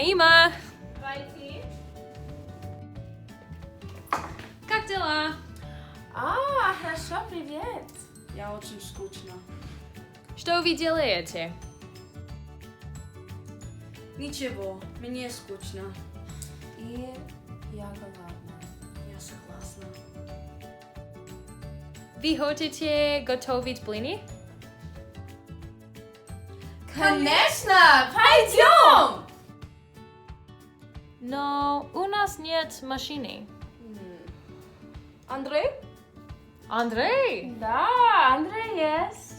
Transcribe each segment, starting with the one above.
Взаимо! Как дела? Хорошо, привет. Я очень скучно. Что вы делаете? Ничего, мне скучно. И я голодна. Я согласна. Вы хотите готовить блины? Конечно, пойдем! Но у нас нет машины. Андрей? Андрей! Да, Андрей есть.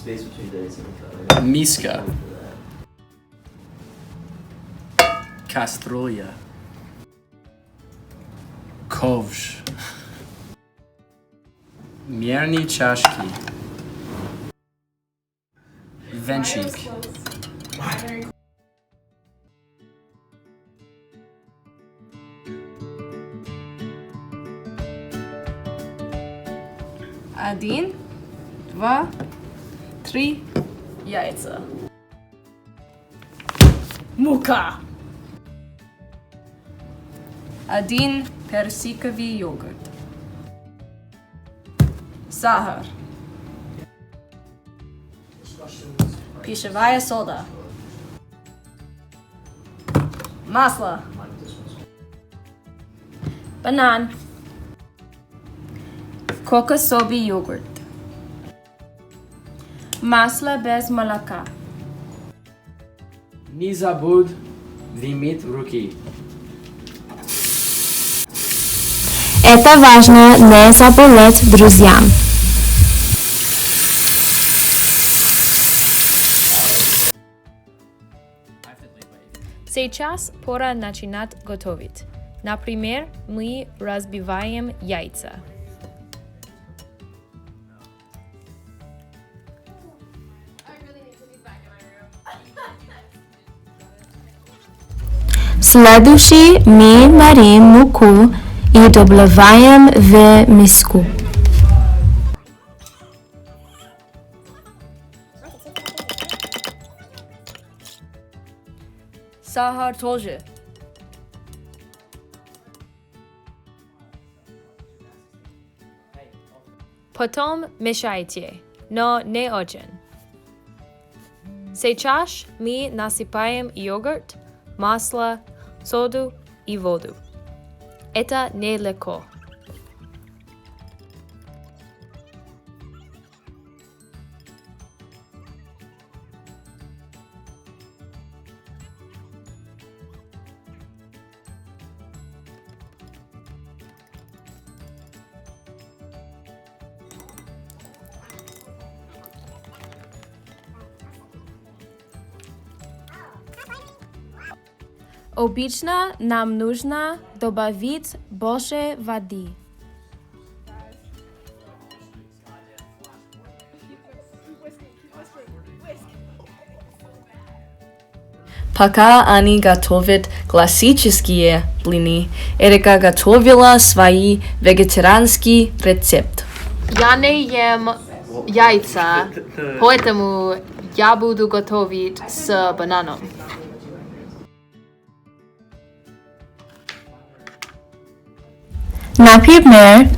Space between days and Miska. Кастрюля. Ковш. Мерные чашки. Венчик. Один, два, три яйца. Мука. Один персиковый йогурт. Сахар. Пищевая сода. Масло. Банан. Кокосовый йогурт. Масло без молока. Не забудь вымыть руки. Это важно не заболеть друзьям. Сейчас пора начинать готовить. Например, мы разбиваем яйца. Следующий мы варим муку и добавляем в миску. Сахар тоже. Потом мешайте, но не очень. Сейчас мы насыпаем йогурт, масло, соду и воду. Это нелегко. Обычно нам нужно добавить больше воды. Пока они готовят классические блины, Эрика готовила свой вегетарианский рецепт. Я не ем яйца, поэтому я буду готовить с бананом. Например,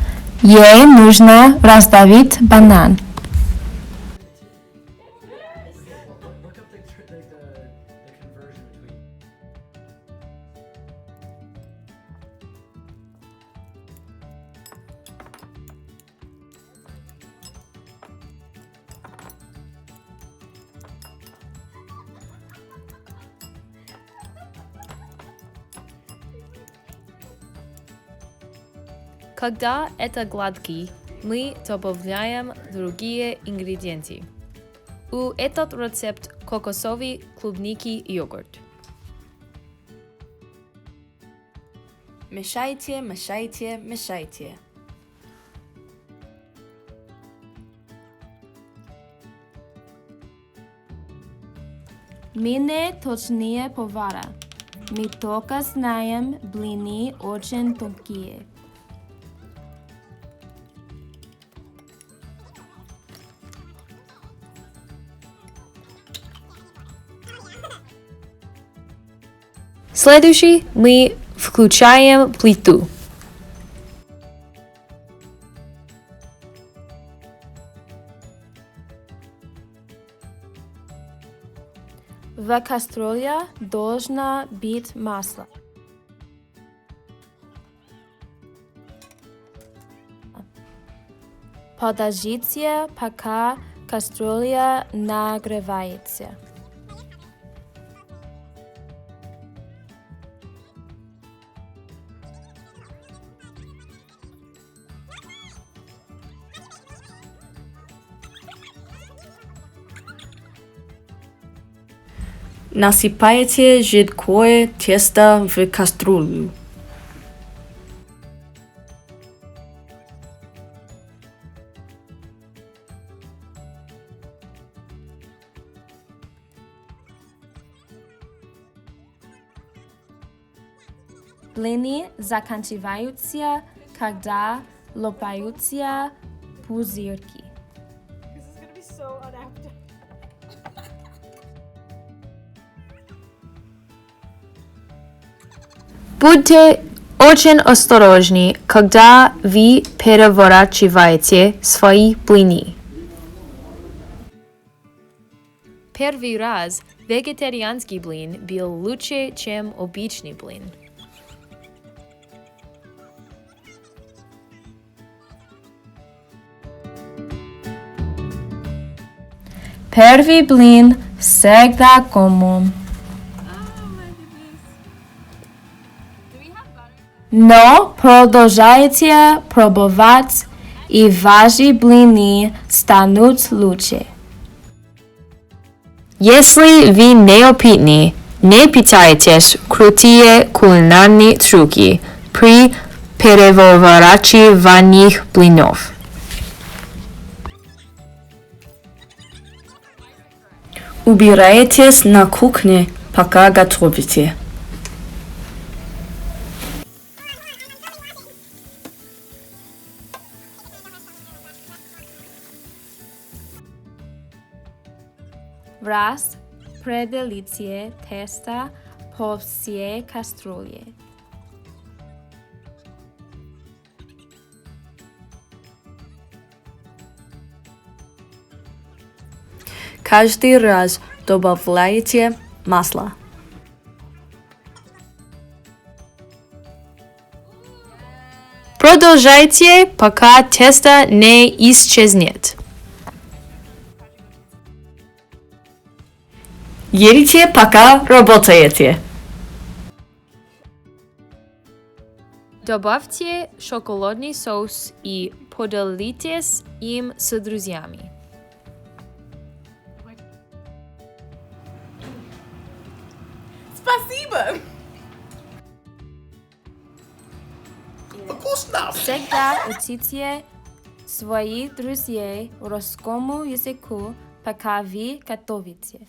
ей нужно раздавить банан. Когда это гладкий, мы добавляем другие ингредиенты. У этот рецепт кокосовый, клубники, йогурт. Мешайте, мешайте, мешайте. Мы не точнее повара. Мы только знаем, блины очень тонкие. Следующий мы включаем плиту. В кастрюле должно быть масло. Подождите, пока кастрюля нагревается. Насыпайте жидкое тесто в кастрюлю. Блины заканчиваются, когда лопаются пузырьки. Будьте очень осторожны, когда вы переворачиваете свои блины. Первый раз вегетарианский блин был лучше, чем обычный блин. Первый блин всегда комом. Но продолжайте пробовать, и ваши блины станут лучше. Если вы неопытны, не пытайтесь крутые кулинарные трюки при переворачивании блинов. Убирайтесь на кухне, пока готовите. Распределите тесто по всей кастрюле. Каждый раз добавляйте масло. Продолжайте, пока тесто не исчезнет. Едите, пока работаете. Добавьте шоколадный соус и поделитесь им с друзьями. Спасибо! Вкусно! Всегда учите своих друзей русскому языку, пока вы готовите.